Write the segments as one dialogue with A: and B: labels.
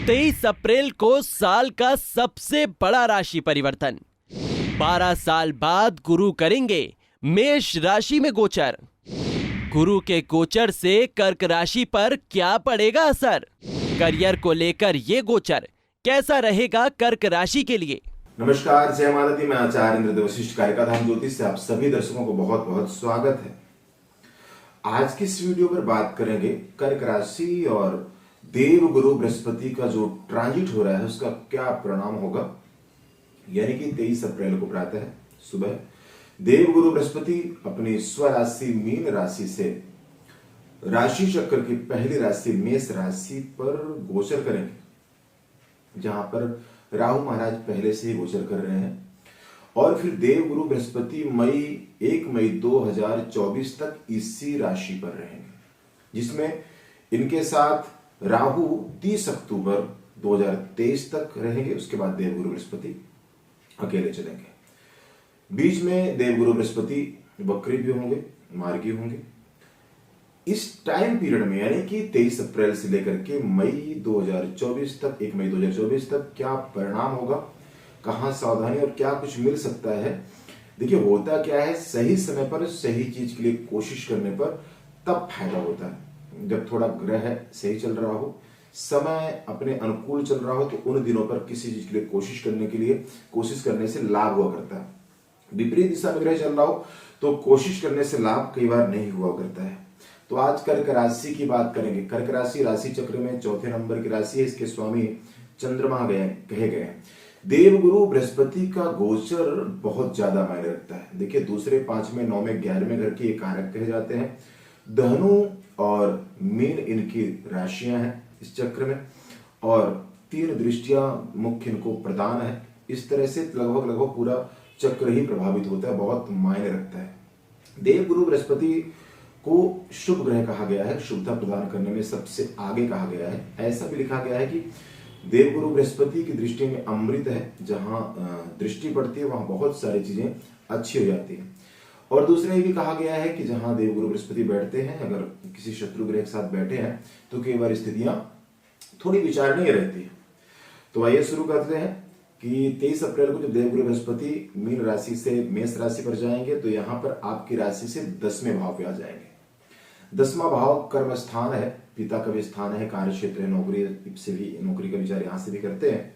A: 23 अप्रैल को साल का सबसे बड़ा राशि परिवर्तन। 12 साल बाद गुरु करेंगे मेष राशि में गोचर। गुरु के गोचर से कर्क राशि पर क्या पड़ेगा असर? करियर को लेकर ये गोचर कैसा रहेगा कर्क राशि के लिए?
B: नमस्कार, जय माता दी। मैं आचार्य इंद्र वशिष्ठ कारिकाधाम ज्योतिष से आप सभी दर्शकों को बहुत बहुत स्वागत है। आज की इस वीडियो पर बात करेंगे कर्क राशि और देव गुरु बृहस्पति का जो ट्रांजिट हो रहा है उसका क्या परिणाम होगा। यानी कि 23 अप्रैल को प्रातः सुबह देव गुरु बृहस्पति अपनी स्वराशि मीन राशि से राशि चक्र की पहली राशि मेष राशि पर गोचर करेंगे, जहां पर राहु महाराज पहले से ही गोचर कर रहे हैं। और फिर देव गुरु बृहस्पति 1 मई 2024 तक इसी राशि पर रहेंगे, जिसमें इनके साथ राहु 30 अक्टूबर 2023 तक रहेंगे। उसके बाद देव गुरु बृहस्पति अकेले चलेंगे। बीच में देव गुरु बृहस्पति वक्री भी होंगे, मार्गी होंगे। इस टाइम पीरियड में यानी कि 23 अप्रैल से लेकर के मई 2024 तक 1 मई 2024 तक क्या परिणाम होगा, कहां सावधानी और क्या कुछ मिल सकता है। देखिए, होता क्या है, सही समय पर सही चीज के लिए कोशिश करने पर तब फायदा होता है। जब थोड़ा ग्रह सही चल रहा हो, समय अपने अनुकूल चल रहा हो, तो उन दिनों पर किसी चीज के लिए कोशिश करने से लाभ हुआ करता है। विपरीत दिशा में ग्रह चल रहा हो तो कोशिश करने से लाभ कई बार नहीं हुआ करता है। तो आज कर्क राशि की बात करेंगे। कर्क राशि राशि चक्र में चौथे नंबर की राशि है। इसके स्वामी चंद्रमा कहे गए हैं। देव गुरु बृहस्पति का गोचर बहुत ज्यादा मायने रखता है। देखिए, दूसरे, पांचवें, 9वें, 11वें घर के कारक कहे जाते हैं। धनु और मीन इनकी राशियां हैं इस चक्र में, और 3 दृष्टियां मुख्य इनको प्रदान है। इस तरह से लगभग पूरा चक्र ही प्रभावित होता है, बहुत मायने रखता है। देव गुरु बृहस्पति को शुभ ग्रह कहा गया है, शुभता प्रदान करने में सबसे आगे कहा गया है। ऐसा भी लिखा गया है कि देव गुरु बृहस्पति की दृष्टि में अमृत है, जहां दृष्टि पड़ती है वहां बहुत सारी चीजें अच्छी हो जाती है। और दूसरा ये भी कहा गया है कि जहां देव गुरु बृहस्पति बैठते हैं, अगर किसी शत्रु ग्रह के साथ बैठे हैं तो कई बार स्थितियां थोड़ी विचारणीय रहती है। तो आइए शुरू करते हैं कि 23 अप्रैल को जब देव गुरु बृहस्पति मीन राशि से मेष राशि पर जाएंगे तो यहां पर आपकी राशि से 10वें भाव पे आ जाएंगे। 10वां भाव कर्म स्थान है, पिता का भी स्थान है, कार्य क्षेत्र है, नौकरी से भी, नौकरी का विचार यहां से भी करते हैं।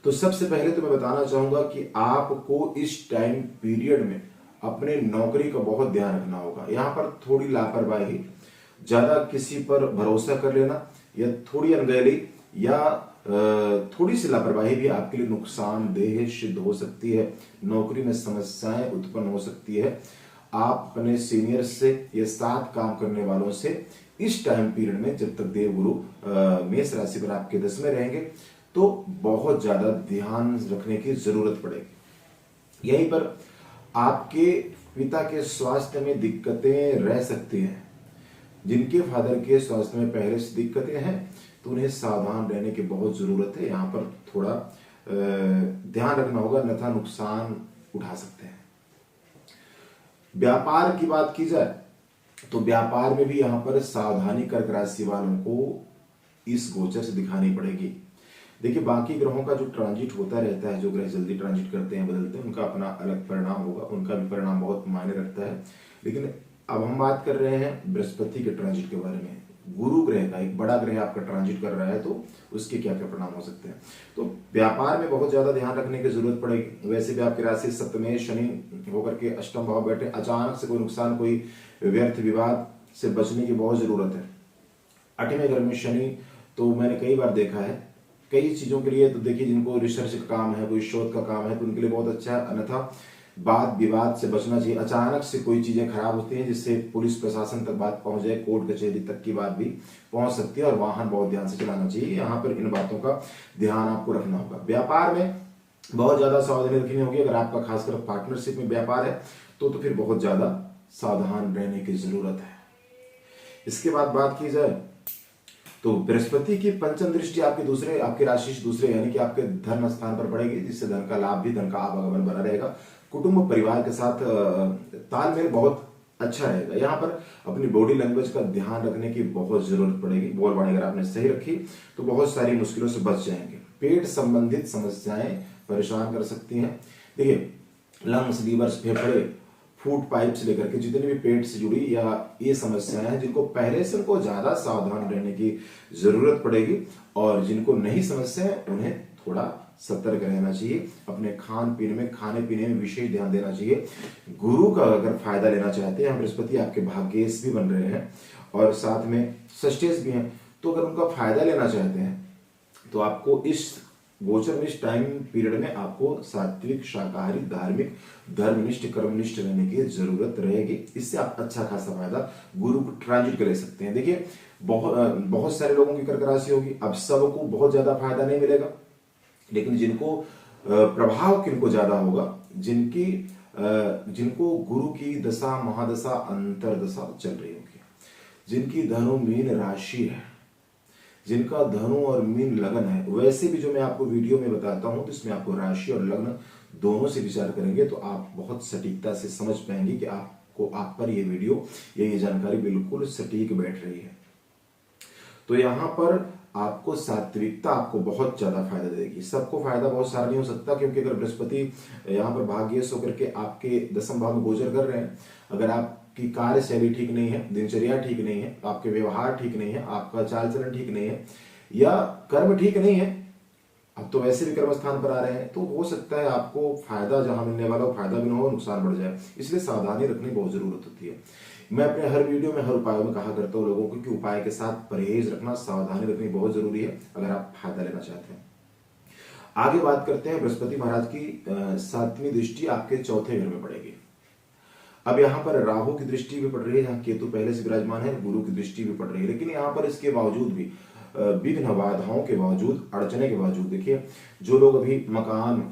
B: तो सबसे पहले तो मैं बताना चाहूंगा कि आपको इस टाइम पीरियड में अपने नौकरी का बहुत ध्यान रखना होगा। यहाँ पर थोड़ी लापरवाही, ज्यादा किसी पर भरोसा कर लेना या थोड़ी अनगहली या थोड़ी सी लापरवाही भी आपके लिए नुकसानदेह सिद्ध हो सकती है। नौकरी में समस्याएं उत्पन्न हो सकती है। आप अपने सीनियर से या साथ काम करने वालों से इस टाइम पीरियड में, जब तक देव गुरु मेष राशि पर आपके 10वें रहेंगे, तो बहुत ज्यादा ध्यान रखने की जरूरत पड़ेगी। यहीं पर आपके पिता के स्वास्थ्य में दिक्कतें रह सकती हैं। जिनके फादर के स्वास्थ्य में पहले से दिक्कतें हैं तो उन्हें सावधान रहने की बहुत जरूरत है। यहाँ पर थोड़ा ध्यान रखना होगा, अन्यथा नुकसान उठा सकते हैं। व्यापार की बात की जाए तो व्यापार में भी यहाँ पर सावधानी कर्क राशि वालों को इस गोचर से दिखानी पड़ेगी। देखिए, बाकी ग्रहों का जो ट्रांजिट होता रहता है, जो ग्रह जल्दी ट्रांजिट करते हैं, बदलते हैं, उनका अपना अलग परिणाम होगा, उनका भी परिणाम बहुत मायने रखता है। लेकिन अब हम बात कर रहे हैं बृहस्पति के ट्रांजिट के बारे में। गुरु ग्रह का, एक बड़ा ग्रह आपका ट्रांजिट कर रहा है, तो उसके क्या क्या परिणाम हो सकते हैं। तो व्यापार में बहुत ज्यादा ध्यान रखने की जरूरत पड़ेगी। वैसे भी आपकी राशि सप्तमें शनि होकर के अष्टम भाव बैठे, अचानक से कोई नुकसान, कोई व्यर्थ विवाद से बचने की बहुत जरूरत है। 8वें घर में शनि, तो मैंने कई बार देखा है कई चीजों के लिए। तो देखिए, जिनको रिसर्च का काम है, कोई शोध का काम है, तो उनके लिए बहुत अच्छा है। अन्यथा वाद विवाद से बचना चाहिए। अचानक से कोई चीजें खराब होती हैं जिससे पुलिस प्रशासन तक बात पहुंच जाए, कोर्ट कचहरी तक की बात भी पहुंच सकती है, और वाहन बहुत ध्यान से चलाना चाहिए। यहाँ पर इन बातों का ध्यान आपको रखना होगा। व्यापार में बहुत ज्यादा सावधानी रखनी होगी। अगर आपका खासकर पार्टनरशिप में व्यापार है तो फिर बहुत ज्यादा सावधान रहने की जरूरत है। इसके बाद बात की जाए तो बृहस्पति की पंचम दृष्टि आपकी राशि से दूसरे यानी कि आपके धन स्थान पर पड़ेगी, जिससे धन का लाभ भी, धन का आवागमन बना रहेगा। कुटुंब परिवार के साथ तालमेल बहुत अच्छा रहेगा। यहाँ पर अपनी बॉडी लैंग्वेज का ध्यान रखने की बहुत जरूरत पड़ेगी। बोलबानी अगर आपने सही रखी तो बहुत सारी मुश्किलों से बच जाएंगे। पेट संबंधित समस्याएं परेशान कर सकती हैं। देखिए, लंग्स, लीवर्स, फेफड़े, फूड पाइप से लेकर के जितनी भी पेट से जुड़ी या ये समस्याएं हैं, जिनको पहले से उनको ज्यादा सावधान रहने की जरूरत पड़ेगी, और जिनको नहीं समस्या है उन्हें थोड़ा सतर्क रहना चाहिए। अपने खान पीने में, खाने पीने में विशेष ध्यान देना चाहिए। गुरु का अगर फायदा लेना चाहते हैं, बृहस्पति आपके भाग्येश भी बन रहे हैं और साथ में षष्ठेश भी हैं, तो अगर उनका फायदा लेना चाहते हैं तो आपको इस गोचर में, इस टाइम पीरियड में आपको सात्विक, शाकाहारी, धार्मिक, धर्मनिष्ठ, कर्मनिष्ठ रहने की जरूरत रहेगी। इससे आप अच्छा खासा फायदा गुरु को ट्रांजिट कर सकते हैं। देखिए, बहुत सारे लोगों की कर्क राशि होगी, अब सबको बहुत ज्यादा फायदा नहीं मिलेगा, लेकिन जिनको प्रभाव किनको ज्यादा होगा, जिनको गुरु की दशा, महादशा, अंतरदशा चल रही होगी, जिनकी धनु मीन राशि है, जिनका धनु और मीन लगन है, वैसे भी जो मैं आपको वीडियो में बताता हूं तो इसमें आपको राशि और लग्न दोनों से विचार करेंगे तो आप बहुत सटीकता से समझ पाएंगे कि आपको, आप पर ये वीडियो या ये जानकारी बिल्कुल सटीक बैठ रही है। तो यहाँ पर आपको सात्विकता आपको बहुत ज्यादा फायदा देगी। सबको फायदा बहुत सारा नहीं हो सकता, क्योंकि अगर बृहस्पति यहाँ पर भाग्येश होकर के आपके दसम भाव में गोचर कर रहे हैं, अगर आपकी कार्यशैली ठीक नहीं है, दिनचर्या ठीक नहीं है, आपके व्यवहार ठीक नहीं है, आपका चाल चलन ठीक नहीं है, या कर्म ठीक नहीं है, अब तो वैसे भी कर्म स्थान पर आ रहे हैं, तो हो सकता है आपको फायदा जहां मिलने वाला हो फायदा भी ना हो, नुकसान बढ़ जाए। इसलिए सावधानी रखनी बहुत जरूरत होती है। मैं अपने हर वीडियो में, हर उपायों में कहा करता हूँ लोगों को कि उपाय के साथ परहेज रखना, सावधानी रखनी बहुत जरूरी है अगर आप फायदा लेना चाहते हैं। आगे बात करते हैं, बृहस्पति महाराज की 7वीं दृष्टि आपके चौथे घर में पड़ेगी। अब यहाँ पर राहु की दृष्टि भी पड़ रही है, यहाँ केतु पहले से विराजमान है, गुरु की दृष्टि भी पड़ रही है, लेकिन यहाँ पर इसके बावजूद भी, विघ्न बाधाओं के बावजूद, अड़चने के बावजूद, देखिए जो लोग अभी मकान,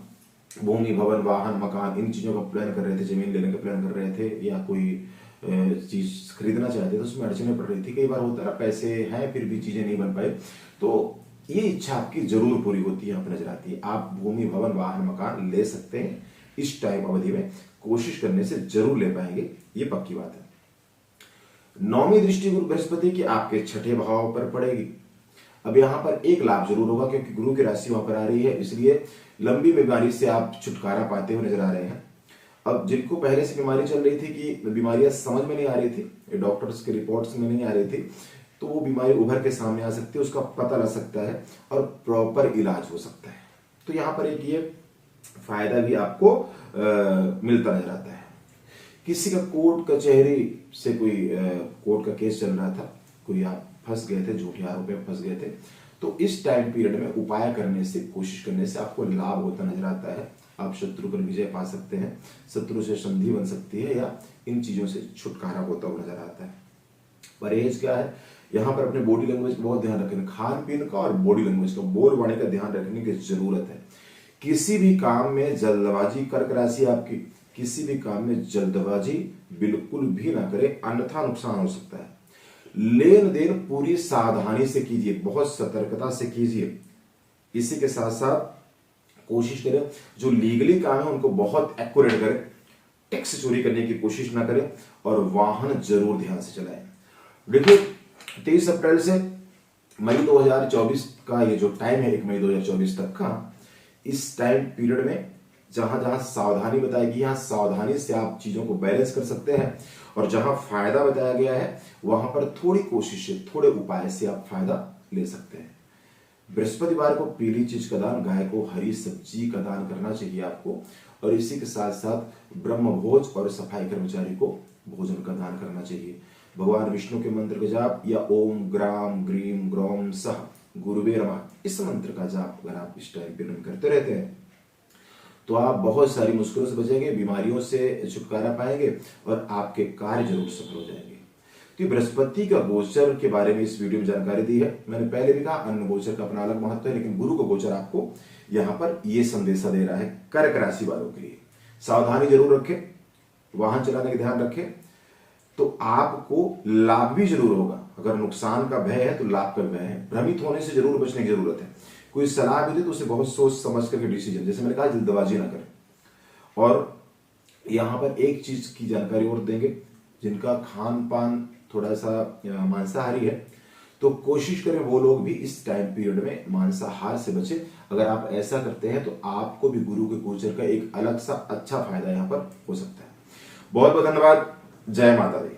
B: भूमि, भवन, वाहन, मकान, इन चीजों का प्लान कर रहे थे, जमीन लेने का प्लान कर रहे थे, या कोई चीज खरीदना चाहते थे, उसमें अड़चने पड़ रही थी। कई बार होता है ना, पैसे हैं फिर भी चीजें नहीं बन पाए, तो ये इच्छा आपकी जरूर पूरी होती है, यहाँ पर नजर आती है। आप भूमि, भवन, वाहन, मकान ले सकते हैं इस टाइम अवधि में, कोशिश करने से जरूर ले पाएंगे, ये पक्की बात है। 9वीं दृष्टि गुरु बृहस्पति की आपके छठे भाव पर पड़ेगी। अब यहाँ पर एक लाभ जरूर होगा, क्योंकि गुरु की राशि वहां पर आ रही है, इसलिए लंबी बीमारी से आप छुटकारा पाते हुए नजर आ रहे हैं। अब जिनको पहले से बीमारी चल रही थी, कि बीमारियां समझ में नहीं आ रही थी, डॉक्टर्स के रिपोर्ट्स में नहीं आ रही थी, तो वो बीमारी उभर के सामने आ सकती है, उसका पता लग सकता है और प्रॉपर इलाज हो सकता है। तो यहाँ पर एक ये फायदा भी आपको मिलता नजर आता है। किसी का कोर्ट कचहरी से कोई कोर्ट का केस चल रहा था, कोई आप फंस गए थे, झूठे आरोप में फंस गए थे, तो इस टाइम पीरियड में उपाय करने से, कोशिश करने से आपको लाभ होता नजर आता है। आप शत्रु पर विजय पा सकते हैं, शत्रु से संधि बन सकती है, या इन चीजों से छुटकारा होता हुआ नजर आता है। परहेज क्या है, यहाँ पर अपने बॉडी लैंग्वेज का बहुत ध्यान रखें, खान पीन का और बॉडी लैंग्वेज का, बोल बाणी का ध्यान रखने की जरूरत है। किसी भी काम में जल्दबाजी, कर्क राशि आपकी, किसी भी काम में जल्दबाजी बिल्कुल भी ना करें, अन्यथा नुकसान हो सकता है। लेन देन पूरी सावधानी से कीजिए, बहुत सतर्कता से कीजिए। इसी के साथ साथ कोशिश करें जो लीगली काम है उनको बहुत एक्यूरेट करें, टैक्स चोरी करने की कोशिश ना करें, और वाहन जरूर ध्यान से चलाएं। देखिए, 23 अप्रैल से मई 2024 का ये जो टाइम है, 1 मई 2024 तक का, इस टाइम पीरियड में जहां जहां सावधानी बताएगी, यहां सावधानी से आप चीजों को बैलेंस कर सकते हैं, और जहां फायदा बताया गया है वहां पर थोड़ी कोशिश से, थोड़े उपाय से आप फायदा ले सकते हैं। बृहस्पतिवार को पीली चीज का दान, गाय को हरी सब्जी का दान करना चाहिए आपको, और इसी के साथ साथ ब्रह्म भोज और सफाई कर्मचारी को भोजन का दान करना चाहिए। भगवान विष्णु के मंत्र का जाप, या ओम ग्राम ग्रीम ग्रोम सह गुरुवे नमः, इस मंत्र का जाप अगर आप इस टाइम पीरियड में करते रहते हैं तो आप बहुत सारी मुश्किलों से बचेंगे, बीमारियों से छुटकारा पाएंगे, और आपके कार्य जरूर सफल हो जाएंगे। तो बृहस्पति का गोचर के बारे में इस वीडियो में जानकारी दी है। मैंने पहले भी कहा, अन्य गोचर का अपना अलग महत्व है, लेकिन गुरु का गोचर आपको यहाँ पर ये संदेशा दे रहा है कर्क राशि वालों के लिए। सावधानी जरूर रखें, वाहन चलाने का ध्यान रखें, तो आपको लाभ भी जरूर होगा। अगर नुकसान का भय है तो लाभ का भय है। भ्रमित होने से जरूर बचने की जरूरत है। कोई सलाह भी दे तो उसे बहुत सोच समझ करके डिसीजन, जैसे मैंने कहा, जल्दबाजी ना करें। और यहां पर एक चीज की जानकारी और देंगे, जिनका खान पान थोड़ा सा मांसाहारी है, तो कोशिश करें वो लोग भी इस टाइम पीरियड में मांसाहार से बचें। अगर आप ऐसा करते हैं तो आपको भी गुरु के गोचर का एक अलग सा अच्छा फायदा यहाँ पर हो सकता है। बहुत बहुत धन्यवाद। जय माता दी।